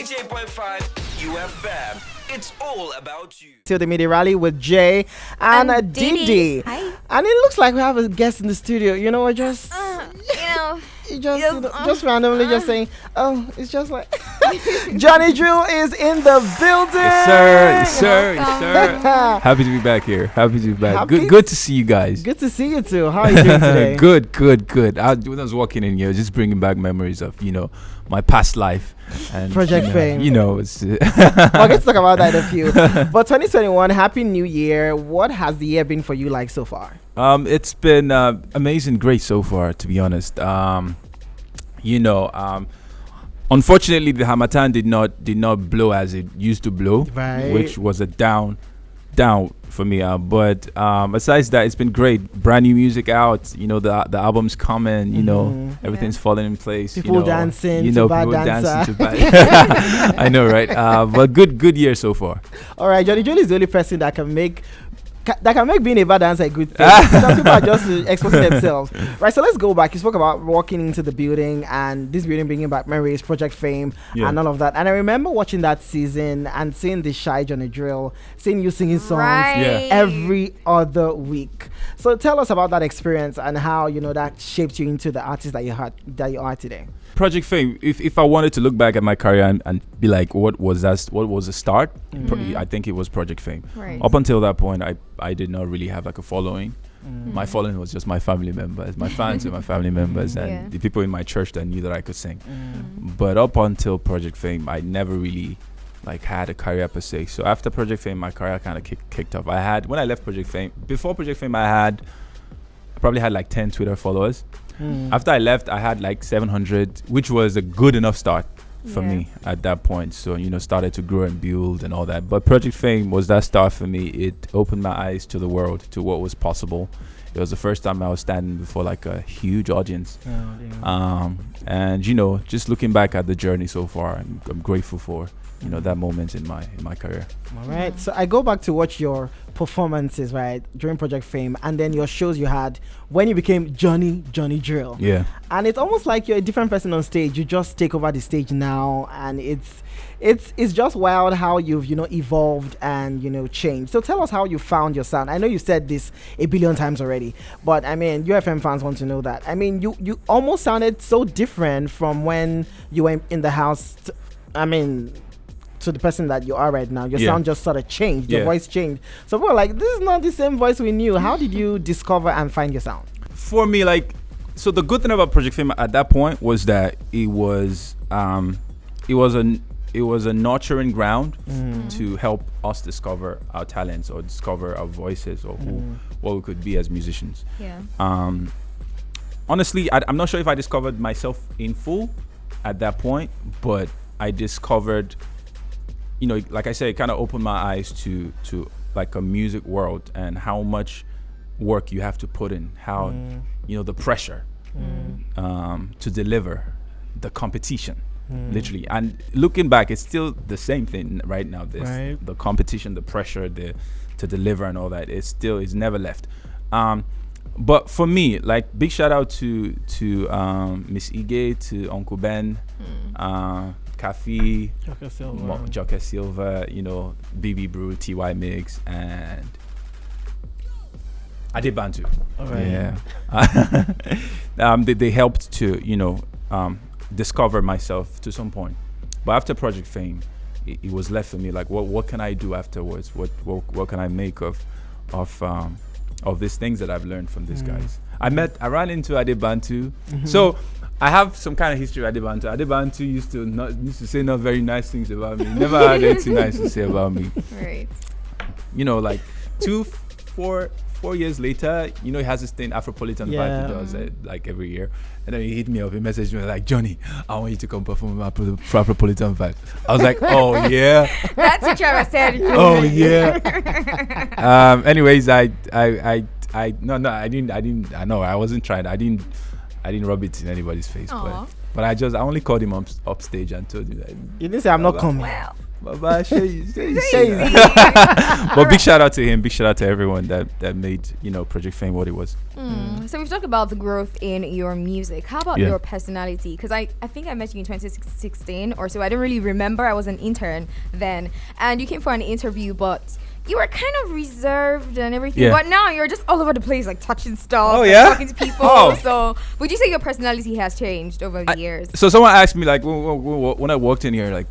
88.5 UFM. It's all about you. To the Midday Rally with Jay and Didi. Hi. And it looks like we have a guest in the studio. You know, we're just... just randomly just saying, oh, it's just like Johnny Drill is in the building. Yes, sir. Happy to be back here. Happy to be back. Good to see you guys. Good to see you too. How are you doing today? Good. When I was walking in here, just bringing back memories of, my past life and Project Fame. It's We'll get to talk about that in a few. But 2021, Happy New Year. What has the year been for you like so far? It's been amazing, great so far, to be honest. Unfortunately, the Hamatan did not blow as it used to blow, right, which was a down for me. But besides that, it's been great. Brand new music out. The album's coming. Everything's falling in place. People dancing. To bad dancer. I know, right? But good year so far. All right, Johnny Joel is the only person that can make being a bad dancer a good thing. Some people are just exposing themselves. Right, so let's go back. You spoke about walking into the building and this building bringing back memories, Project Fame, and all of that. And I remember watching that season and seeing the shy Johnny Drill, seeing you singing songs every other week. So tell us about that experience and how, that shaped you into the artist that you are today. Project Fame. If I wanted to look back at my career and be like, what was the start? I think it was Project Fame. Right. Up until that point, I did not really have like a following. My following was just my family members, my fans and my family members, and the people in my church that knew that I could sing. But up until Project Fame, I never really had a career per se. So after Project Fame, my career kind of kicked off. When I left Project Fame, before Project Fame, I probably had 10 Twitter followers. After I left, I had 700, which was a good enough start for me at that point. So, started to grow and build and all that. But Project Fame was that start for me. It opened my eyes to the world, to what was possible. It was the first time I was standing before a huge audience. And, just looking back at the journey so far, I'm grateful for, that moment in my career. All right. So I go back to watch your performances, right, during Project Fame, and then your shows you had when you became Johnny Drill. Yeah. And it's almost like you're a different person on stage. You just take over the stage now, and it's just wild how you've evolved and changed. So tell us how you found your sound. I know you said this a billion times already, but I mean UFM fans want to know that. I mean you almost sounded so different from when you were in the house. To the person that you are right now. Your sound just sort of changed. Your voice changed. So we're like, this is not the same voice we knew. How did you discover and find your sound? For me, so the good thing about Project Fame at that point was that it was a nurturing ground to help us discover our talents or discover our voices or what we could be as musicians. Yeah. Honestly, I'm not sure if I discovered myself in full at that point, but I discovered, like I said, it kind of opened my eyes to a music world and how much work you have to put in, how the pressure to deliver, the competition, literally. And looking back, it's still the same thing right now. The competition, the pressure, to deliver and all that. It's never left. But for me, big shout out to Miss Ige, to Uncle Ben, Kafi, Joker Silva, BB Brew, TY Mix, and Adebantu. All right. Yeah. They helped to, discover myself to some point. But after Project Fame, it was left for me what can I do afterwards? What can I make of these things that I've learned from these guys? I ran into Adebantu. So I have some kind of history with Adebantu. Adebantu used to say not very nice things about me. Never had anything nice to say about me. Right. 4 years later, he has this thing, Afropolitan Vibe, he does every year. And then he hit me up, he messaged me Johnny, I want you to come perform my Afropolitan Vibe. I was like, oh yeah. That's what Trevor said. Oh yeah. Anyways, I wasn't trying. I didn't rub it in anybody's face, but I only called him up stage and told him that. You didn't say I'm not coming. Wow. But big shout out to him. Big shout out to everyone that made Project Fame what it was. So we've talked about the growth in your music. How about your personality? Because I think I met you in 2016 or so. I don't really remember. I was an intern then. And you came for an interview, but you were kind of reserved and everything. Yeah. But now you're just all over the place, like touching stuff, talking to people. So would you say your personality has changed over the years? So someone asked me, like, when I walked in here, like,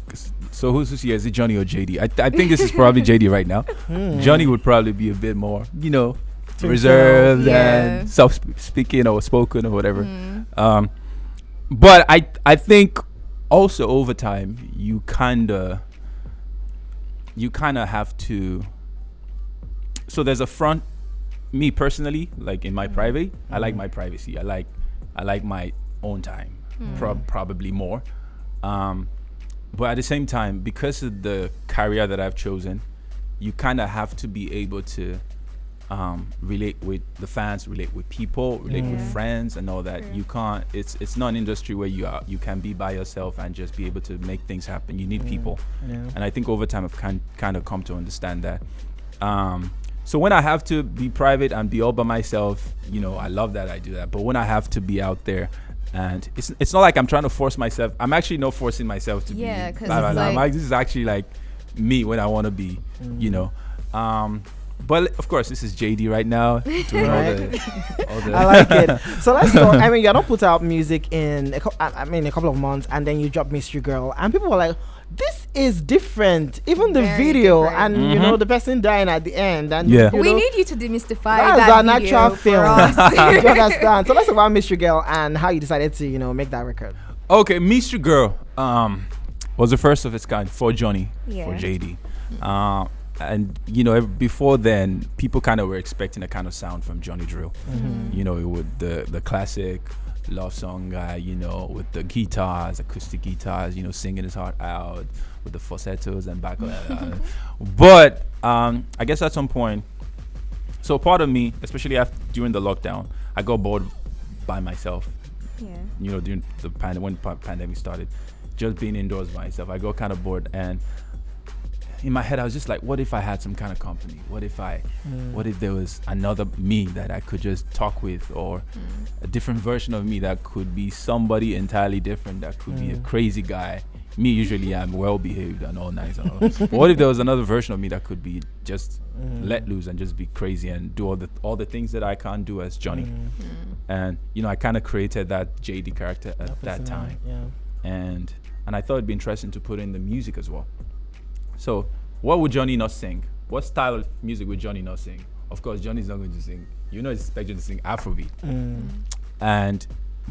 so who's here? Is it Johnny or JD? I think this is probably JD right now. Johnny would probably be a bit more, reserved and self-speaking or spoken or whatever. But I think also over time you kind of have to. So there's a front. Me personally, like in my private, I like my privacy. I like my own time, probably more. But at the same time, because of the career that I've chosen, you kind of have to be able to relate with the fans, relate with people, relate with friends, and all that. You can't. It's not an industry where you can be by yourself and just be able to make things happen. You need people, and I think over time I've kind of come to understand that. So when I have to be private and be all by myself, I love that I do that. But when I have to be out there, and it's not like I'm trying to force myself. I'm actually not forcing myself to be. Yeah, because this is actually like me when I want to be. But of course, this is JD right now. Doing all the I like it. So let's talk. I mean, you don't put out music in a couple of months, and then you drop Mystery Girl, and people were like, "This is different." Even the Very video, different. and the person dying at the end, and we need you to demystify that's that an video actual for film. us. You understand? So let's talk about Mystery Girl and how you decided to make that record. Okay, Mystery Girl was the first of its kind for Johnny, for JD. And before then, people kind of were expecting a kind of sound from Johnny Drill. With the classic love song guy, with the guitars, acoustic guitars, singing his heart out with the falsettos and back. But I guess at some point, so part of me, especially during the lockdown, I got bored by myself. During the when pandemic started, just being indoors by myself, I got kind of bored, and in my head I was just like, what if I had some kind of company? What if there was another me that I could just talk with, or a different version of me that could be somebody entirely different, that could be a crazy guy. Me, usually I'm well behaved and all nice and all that. But what if there was another version of me that could be just let loose and just be crazy and do all the things that I can't do as Johnny? And I kind of created that JD character at that time. And I thought it'd be interesting to put in the music as well. So what would Johnny not sing? What style of music would Johnny not sing? Of course, Johnny's not going to sing. You're not expected to sing Afrobeat.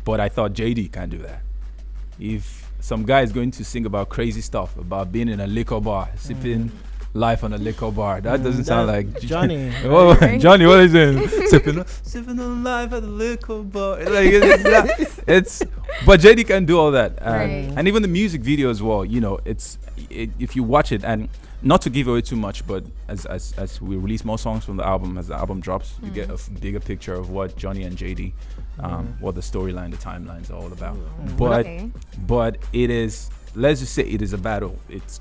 But I thought JD can do that. If some guy is going to sing about crazy stuff, about being in a liquor bar, sipping life on a liquor bar, that doesn't sound like Johnny. Johnny, what is it? sipping on life at the liquor bar. But JD can do all that, and even the music video as well. If you watch it, and not to give away too much, but as we release more songs from the album, as the album drops, you get a bigger picture of what Johnny and JD, what the storyline, the timelines are all about. But it is, let's just say, it is a battle. It's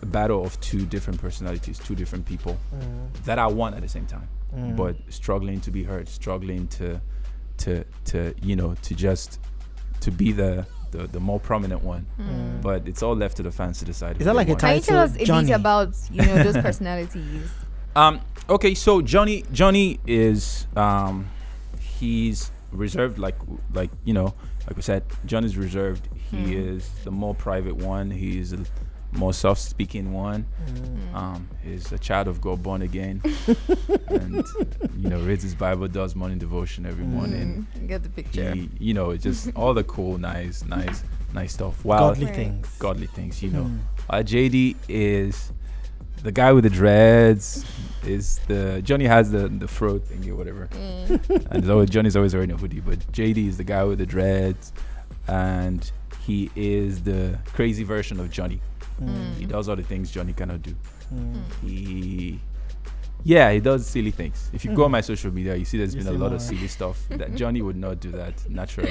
a battle of two different personalities, two different people that are one at the same time, but struggling to be heard, struggling to be the more prominent one. But it's all left to the fans to decide. Is that like a title? Can you tell us a bit about those personalities? Okay, so Johnny is he's reserved, like we said, Johnny's reserved. He is the more private one. He's the more soft-speaking one. He's a child of God, born again, and reads his Bible, does morning devotion every morning. Get the picture. It's just all the cool, nice stuff. Wow, godly things. JD is the guy with the dreads. Johnny has the fro thingy or whatever, and Johnny's always wearing a hoodie. But JD is the guy with the dreads, and he is the crazy version of Johnny. He does all the things Johnny cannot do. Yeah, he does silly things. If you go on my social media, you see there's You been a see lot more. of silly stuff that Johnny would not do that naturally,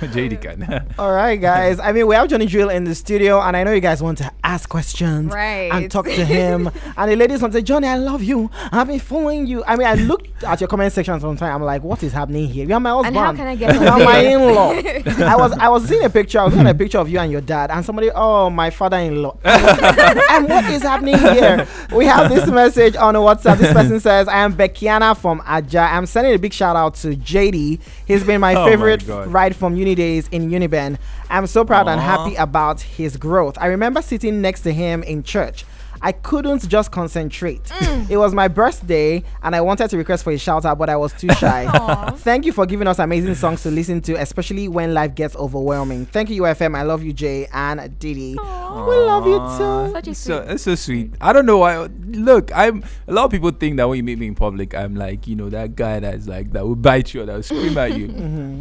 but JD can. All right, guys. I mean, we have Johnny Drill in the studio, and I know you guys want to ask questions Right. and talk to him. And the ladies want to say, Johnny, I love you. I've been following you. I mean, I looked at your comment section sometime. I'm like, what is happening here? You're my husband. And how can I get You're on my this? in-law. I was seeing a picture. I was looking at a picture of you and your dad, and somebody, oh, my father-in-law. And what is happening here? We have this message on WhatsApp. This person says, I am Bekiana from Aja. I'm sending a big shout out to JD. He's been my Oh my favorite God. ride from uni days in Uniben. I'm so proud and Aw. happy about his growth. I remember sitting next to him in church. I couldn't just concentrate. It was my birthday and I wanted to request for a shout out, but I was too shy. Aw. Thank you for giving us amazing songs to listen to, especially when life gets overwhelming. Thank you, UFM. I love you, Jay and Didi. Aw. We love you too. Such a So sweet. that's so sweet. I don't know why. Look, I'm. A lot of people think that when you meet me in public, I'm like, that guy that's like that will bite you or that will scream at you.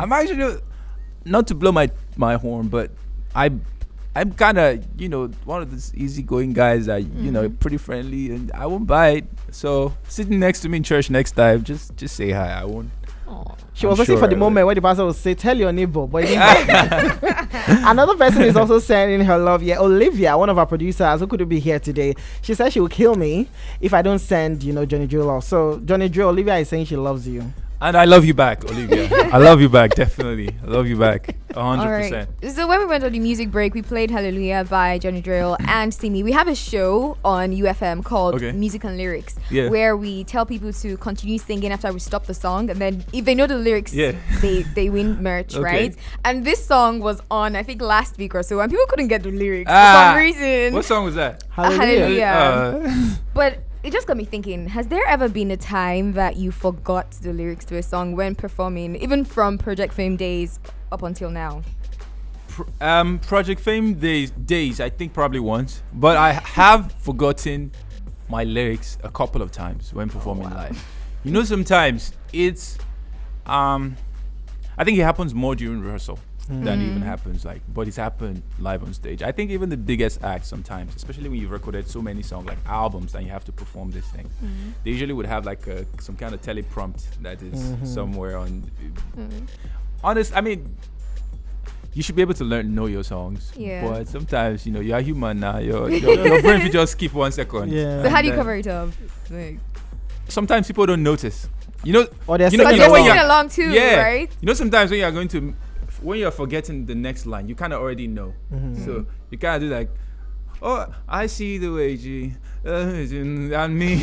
I'm actually not to blow my horn, but I'm kind of one of those easygoing guys that pretty friendly and I won't bite. So sitting next to me in church next time, just say hi. I won't. Aw. She I'm was waiting sure for the I moment where the pastor will say, tell your neighbor. But he didn't. Another person is also sending her love. Yeah, Olivia, one of our producers who couldn't be here today. She said she will kill me if I don't send, Johnny Drill love. So, Johnny Drill, Olivia is saying she loves you. And I love you back, Olivia. I love you back, definitely. I love you back, 100%. All right. So when we went on the music break, we played Hallelujah by Johnny Drill and Simi. We have a show on UFM called Okay. Music and Lyrics, Yeah. where we tell people to continue singing after we stop the song, and then if they know the lyrics, Yeah. they win merch, Okay. right? And this song was on, I think, last week or so, and people couldn't get the lyrics for Ah, some reason. What song was that? Hallelujah. Hallelujah. But it just got me thinking, has there ever been a time that you forgot the lyrics to a song when performing, even from Project Fame days up until now? Project Fame days, I think probably once, but I have forgotten my lyrics a couple of times when performing live. Sometimes it's I think it happens more during rehearsal than even happens but it's happened live on stage. I think even the biggest acts sometimes, especially when you've recorded so many songs like albums and you have to perform these things, they usually would have like some kind of teleprompt that is somewhere on. Honest, I mean, you should be able to know your songs. Yeah. But sometimes, you are human now. Your brain will just skip 1 second. Yeah. So how do you And cover it up? Like, Sometimes people don't notice. Or they're You know- but singing you're when singing you're- along too, Yeah. right? Sometimes when you're forgetting the next line, you kind of already know. So you kind of do like, oh, I see the way G and me.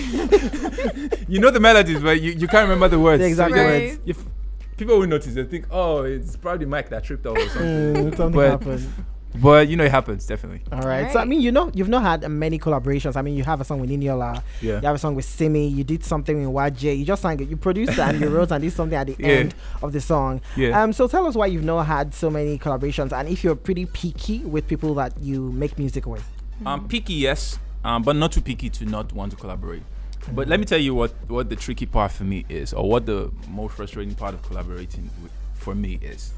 The melodies, but you can't remember the words. The exact So words. if people will notice, they think, oh, it's probably Mike that tripped off or something. Something But- happened. But it happens definitely. All right. Alright. So I mean, you've not had many collaborations. I mean, you have a song with Niniola. Yeah. You have a song with Simi. You did something with YJ. You just sang it. You produced and you wrote and did something at the Yeah. end of the song. Yeah. So tell us why you've not had so many collaborations, and if you're pretty picky with people that you make music with. Picky, yes, but not too picky to not want to collaborate. But let me tell you what the tricky part for me is, or what the most frustrating part of collaborating for me is.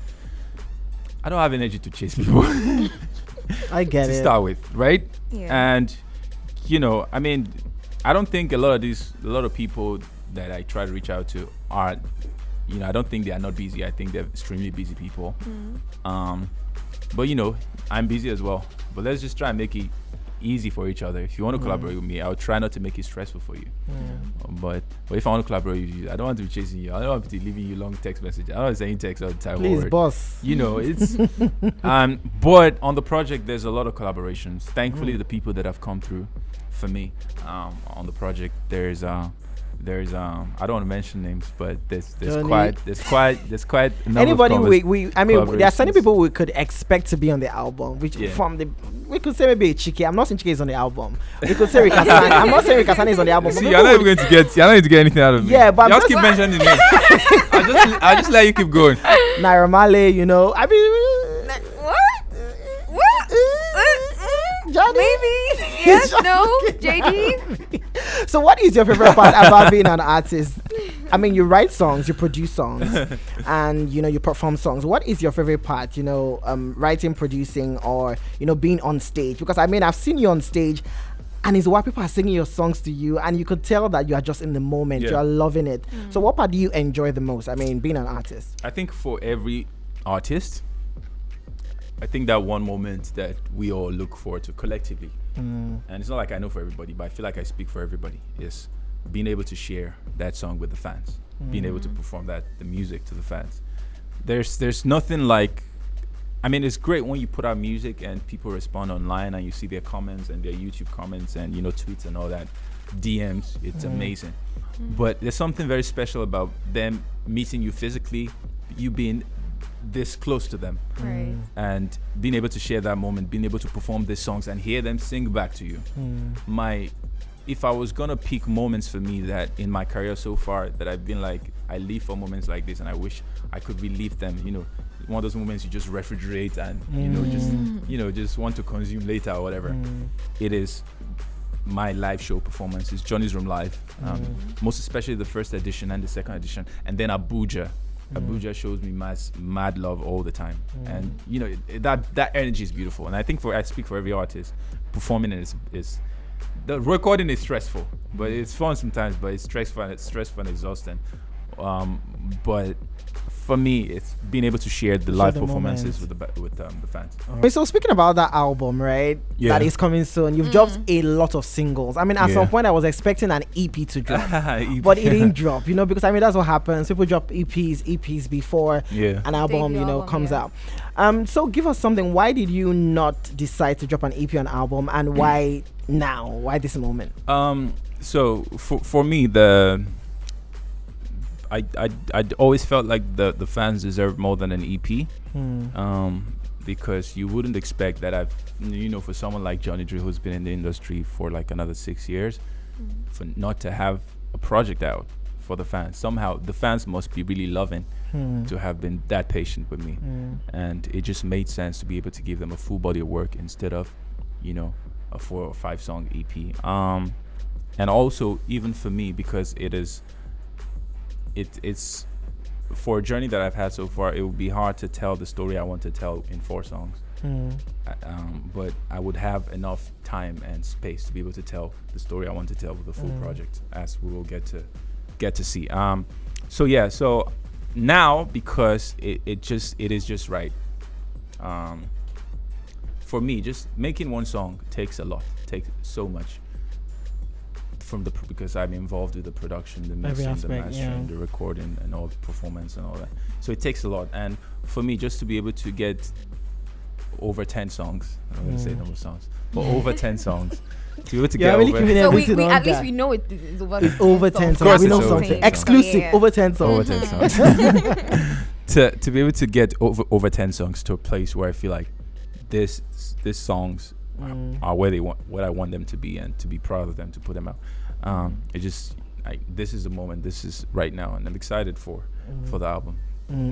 I don't have energy to chase people I get to it. start with, right? Yeah. And I mean, I don't think a lot of people that I try to reach out to are, I don't think they are not busy. I think they're extremely busy people. But I'm busy as well. But let's just try and make it easy for each other. If you want to collaborate with me, I'll try not to make it stressful for you. But if I want to collaborate with you, I don't want to be chasing you. I don't want to be leaving you long text messages. I don't want to send text all the time. Please, or- boss. it's but on the project there's a lot of collaborations. Thankfully the people that have come through for me on the project, there's I don't want to mention names, but there's Johnny. quite a number Anybody of I mean, there are certain collaborations. people we could expect to be on the album, which Yeah. we could say maybe Chike. I'm not saying Chike is on the album. We could say Rikasani. I'm not saying Rikasani is on the album. but See, maybe you're not we- even going to get anything out of me. Yeah, but I'm just just- keep mentioning names. I'll just let you keep going. Naira Marley, I mean, What? Johnny? Maybe. Yes, no, joking. JD. So what is your favorite part about being an artist? I mean, you write songs, you produce songs, and you perform songs. What is your favorite part? Writing, producing, or being on stage? Because I mean, I've seen you on stage, and it's why people are singing your songs to you, and you could tell that you are just in the moment. You are loving it. So what part do you enjoy the most? I mean, being an artist. I think for every artist, I think that one moment that we all look forward to collectively, and it's not like I know for everybody, but I feel like I speak for everybody, is being able to share that song with the fans, being able to perform the music to the fans. There's nothing like, I mean, it's great when you put out music and people respond online and you see their comments and their YouTube comments and, you know, tweets and all that, DMs. It's amazing. But there's something very special about them meeting you physically, you being this close to them, and being able to share that moment, being able to perform these songs and hear them sing back to you. If I was gonna pick moments for me that in my career so far that I've been like, I live for moments like this and I wish I could relive them, you know, one of those moments you just refrigerate and just want to consume later or whatever. It is my live show performance. It's Johnny's Room Live, most especially the first edition and the second edition, and then Abuja. Abuja shows me mad love all the time, and you know that energy is beautiful. And I think I speak for every artist, performing is the recording is stressful, but it's fun sometimes. But it's stressful and exhausting. But for me, it's being able to share the live performances with the fans. Okay, so speaking about that album, right? That is coming soon. You've dropped a lot of singles. I mean, at some point, I was expecting an EP to drop, but it didn't drop. You know, because I mean, that's what happens. People drop EPs before an album, comes out. So give us something. Why did you not decide to drop an EP or an album, and why now? Why this moment? So for me, I always felt like the fans deserve more than an EP, because you wouldn't expect that for someone like Johnny Drill, who's been in the industry for like another 6 years, for not to have a project out for the fans. Somehow the fans must be really loving to have been that patient with me, and it just made sense to be able to give them a full body of work instead of, a 4 or 5 song EP. And also even for me, because it's for a journey that I've had so far, it would be hard to tell the story I want to tell in 4 songs. But I would have enough time and space to be able to tell the story I want to tell with the full project, as we will get to see. So now, because it is just right. For me, just making one song takes so much. Because I'm involved with the production, the mixing, the mastering, the recording, and all the performance and all that. So it takes a lot. And for me, just to be able to get over 10 songs, I'm going to say number of songs, but over 10 songs, to be able to get really over. So we at least we know it's over 10 songs. We know something exclusive. Over 10 songs. Over 10 songs. to be able to get over 10 songs to a place where I feel like these songs are where I want them to be, and to be proud of them, to put them out. This is the moment. This is right now, and I'm excited for the album.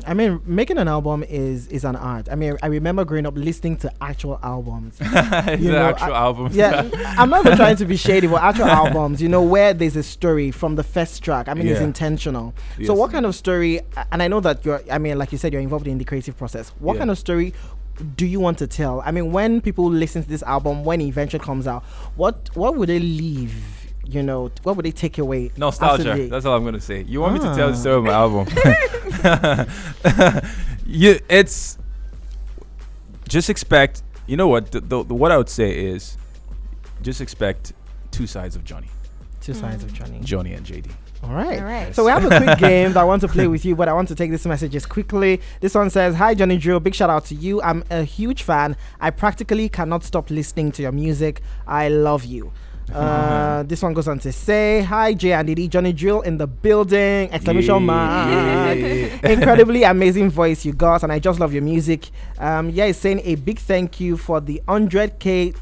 I mean, making an album is an art. I mean, I remember growing up listening to actual albums. Albums. Yeah, I'm not even trying to be shady, but actual albums, where there's a story from the first track. I mean, it's intentional. Yes. So what kind of story, and I know that like you said, you're involved in the creative process. What kind of story do you want to tell? I mean, when people listen to this album, when it eventually comes out, what would they leave? What would they take away? Nostalgia. That's all I'm gonna say. You want me to tell the story of my album? It's just expect. You know what? What I would say is, just expect 2 sides of Johnny. 2 sides of Johnny. Johnny and JD. All right. So we have a quick game that I want to play with you, but I want to take this messages quickly. This one says, "Hi Johnny Drill, big shout out to you. I'm a huge fan. I practically cannot stop listening to your music. I love you." This one goes on to say, "Hi Jay and Didi, Johnny Drill in the building! Exclamation mark! Incredibly amazing voice you got, and I just love your music." He's saying a big thank you for the 100K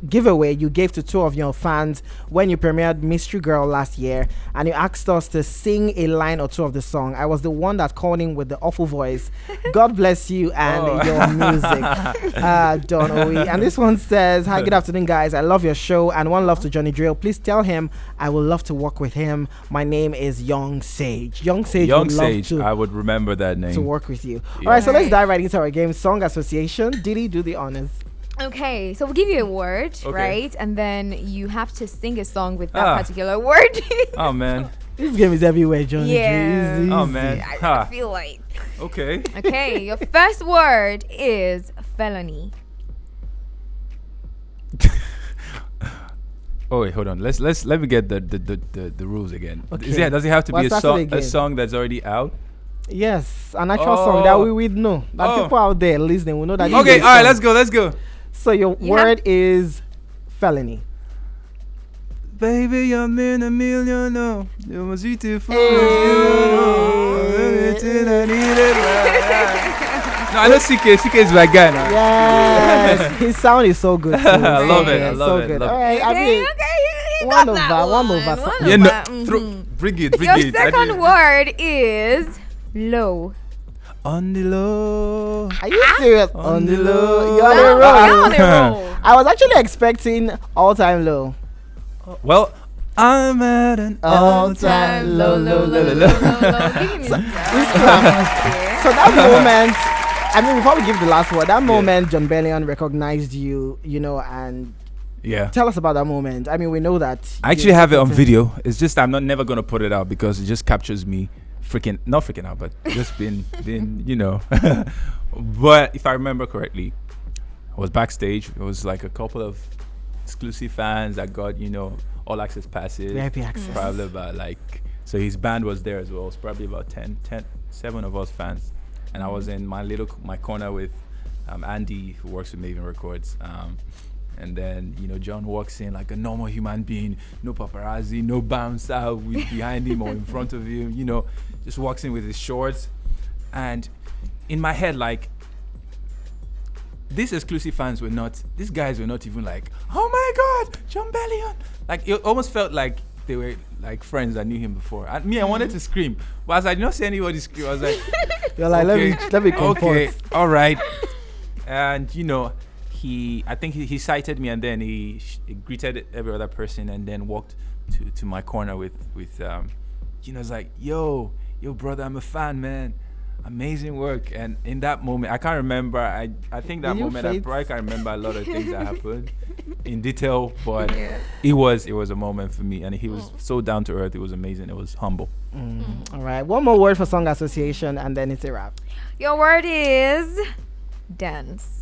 giveaway you gave to 2 of your fans when you premiered Mystery Girl last year, and you asked us to sing a line or 2 of the song. I was the one that called in with the awful voice. God bless you and your music. Don Owe. And this one says, "Hi, good afternoon guys, I love your show and one love to Johnny Drill. Please tell him I would love to work with him. My name is Young Sage. Young Sage, I would remember that name. To work with you." All right, so let's dive right into our game, Song Association. Didi, do the honors. Okay, so we'll give you a word, Okay. right? And then you have to sing a song with that particular word. Oh man. This game is everywhere, Johnny. Yeah. Easy, Oh easy. man. I feel like. Okay. Okay, your first word is felony. Oh wait, hold on. Let me get the rules again. Okay. Does it have to be What's a that song again? that's already out? Yes, an actual song that we would know. That people out there listening will know that. Okay, all right, let's go. So your word is felony. Baby, I'm in a million. No, you must eat it for No, I know CK. CK is my guy now. Yes, his sound is so good. I love it. I love it. All right, I Okay, mean, you one got that over, one one. over. One Yeah, over. no, bring it. Your second word is low. On the low. Are you serious? On the low. You're on No, the road. you're on the roll. I was actually expecting all-time low. Well, I'm at an All-time low, low, low, low. Give me So that moment, I mean, before we give the last word, that moment John Bellion recognized you, and Yeah. tell us about that moment. I mean, we know that. I actually have it on video. It's just I'm never gonna put it out because it just captures me not freaking out, but just being But if I remember correctly, I was backstage. It was like a couple of exclusive fans that got all access passes. VIP access. Probably about so his band was there as well. It was probably about 7 of us fans, and I was in my corner with Andy, who works with Maven Records. And then, John walks in like a normal human being, no paparazzi, no bouncer behind him or in front of him, just walks in with his shorts. And in my head, these exclusive fans these guys were not even like, oh my God, John Bellion. Like, it almost felt like they were like friends that knew him before. And I wanted to scream, but as I did not see anybody scream, I was like, You're like, okay, let me comport. okay, all right. And, I think he cited me, and then he greeted every other person, and then walked to my corner with it's like, yo brother, I'm a fan, man, amazing work. And in that moment, I can't remember. I think that moment I probably can't remember a lot of things that happened in detail, but it was a moment for me, and he was so down to earth. It was amazing. It was humble. All right, one more word for song association, and then it's a wrap. Your word is dance.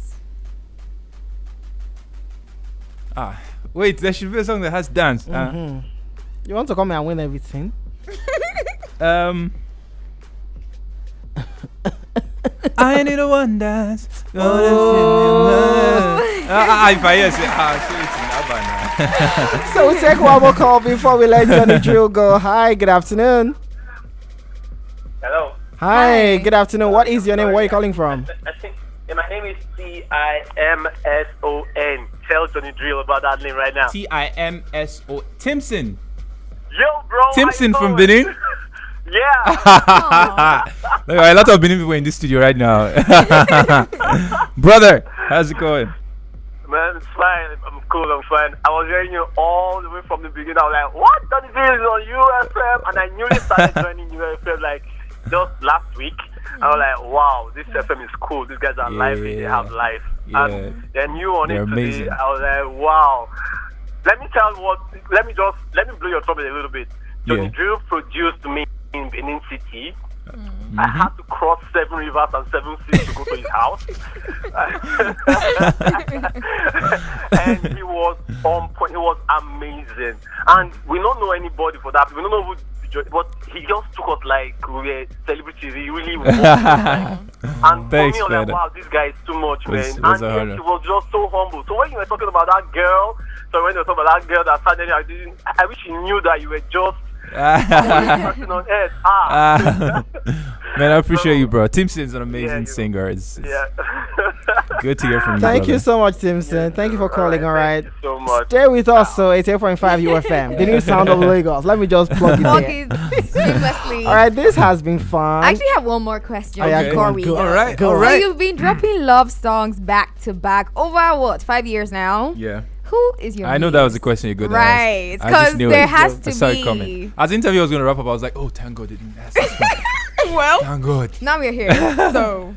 Wait, there should be a song that has dance. You want to come and win everything? I need a one dance. If I hear it, So we'll take one more call before we let Johnny Drill go. Hi, good afternoon. Hello. Hi, good afternoon. What is your name? Where are you calling from? I think my name is Timson. Tell Johnny Drill about that name right now. Timso. Timson. Yo, bro. Timson how you from doing? Benin. Yeah. There are a lot of Benin people in this studio right now. Brother, how's it going? Man, it's fine. I'm cool. I'm fine. I was hearing you all the way from the beginning. I was like, what? Johnny Drill is on UFM? And I newly started joining UFM just last week. I was like, wow, this FM is cool. These guys are lively. They have life. Yeah. And then you on They're it today. amazing. I was like, wow. Let me blow your trumpet a little bit. Johnny Drill produced me in Benin City. I had to cross 7 rivers and 7 seas to go to his house. And he was on point. He was amazing. And we don't know anybody for that. We don't know who, but he just took us like we were celebrities. He really was. And Thanks, for me, I was like, man. wow, this guy is too much, man. Was And a honor. he was just so humble. So when you were talking about that girl, that started, I wish he knew that you were just person on earth. Man, I appreciate you, bro. Timson's an amazing singer. It's good to hear from you. Thank brother. you so much, Timson. Thank you for calling. All right. Thank you so much. Stay with us. So it's 8.5 UFM, the new sound of Lagos. Let me just plug it there. Seamlessly. All right, this has been fun. I actually have one more question yeah, before go on, we go go. on. All right, Go all on. So right. you've been dropping love songs back to back over what, 5 years now? Yeah. Who is your I know that was the question you're going to ask. Right, I just because knew there it. has I to saw it be. coming. As the interview was going to wrap up, I was like, oh, thank God they didn't ask this one. Well, Thank God. now we're here. So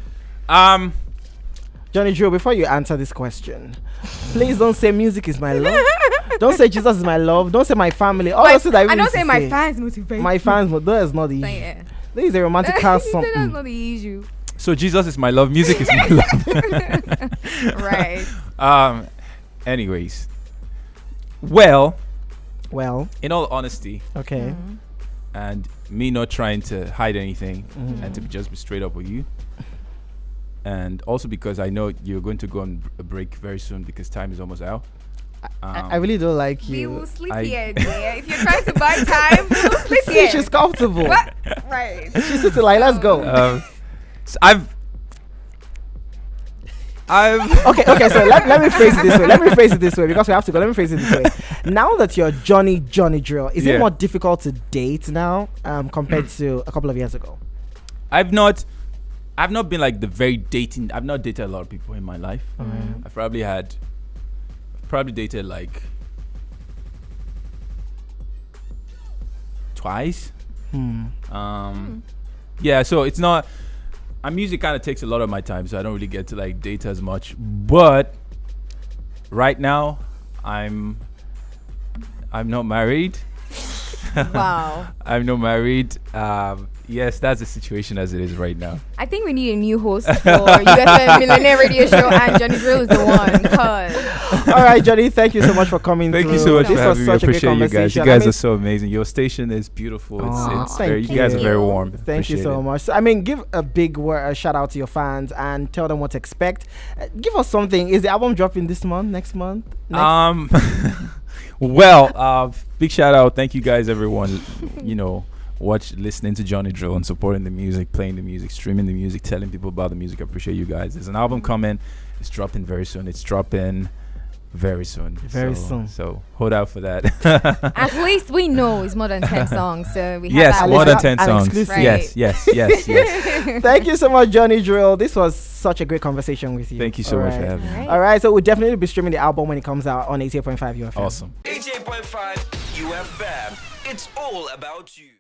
Johnny Drew, before you answer this question, please don't say music is my love. Don't say Jesus is my love. Don't say my family. All those things I don't say my fans motivate. My fans, that is not the issue. This is a romantic cast song. That's not the issue. So Jesus is my love. Music is my love. Right. Anyways. Well, in all honesty. Okay. And me not trying to hide anything and to just be straight up with you. And also because I know you're going to go on a break very soon because time is almost out. I really don't like you. We will sleep here, dear. If you're trying to buy time, we will sleep here. She's comfortable. What? Right. She's sitting like, let's go. So I've okay, so let me phrase it this way because we have to go. Let me phrase it this way. Now that you're Johnny Drill, is it more difficult to date now compared to a couple of years ago? I've not been like the very dating. I've not dated a lot of people in my life. I've probably dated like twice. Yeah, so it's not. Music kind of takes a lot of my time, so I don't really get to like date as much. But right now, I'm not married. Wow. I'm not married. Yes, that's the situation as it is right now. I think we need a new host for UFM Millionaire Radio Show, and Johnny Drill is the one. All right, Johnny, thank you so much for coming. Thank you so much for having me. I appreciate you guys. You guys are so amazing. Your station is beautiful. It's very, you guys are very warm. Thank you so much. So, give a big shout out to your fans and tell them what to expect. Give us something. Is the album dropping this month? Next month? Well, big shout out. Thank you guys, everyone. Listening to Johnny Drill and supporting the music, playing the music, streaming the music, telling people about the music. I appreciate you guys. There's an album coming. It's dropping very soon. Very soon. So hold out for that. At least we know it's more than 10 songs. So we have yes, more than 10 songs. Right. Yes. Thank you so much, Johnny Drill. This was such a great conversation with you. Thank you so much for having me. All right, so we'll definitely be streaming the album when it comes out on 88.5 UFM. Awesome. 88.5 UFM. It's all about you.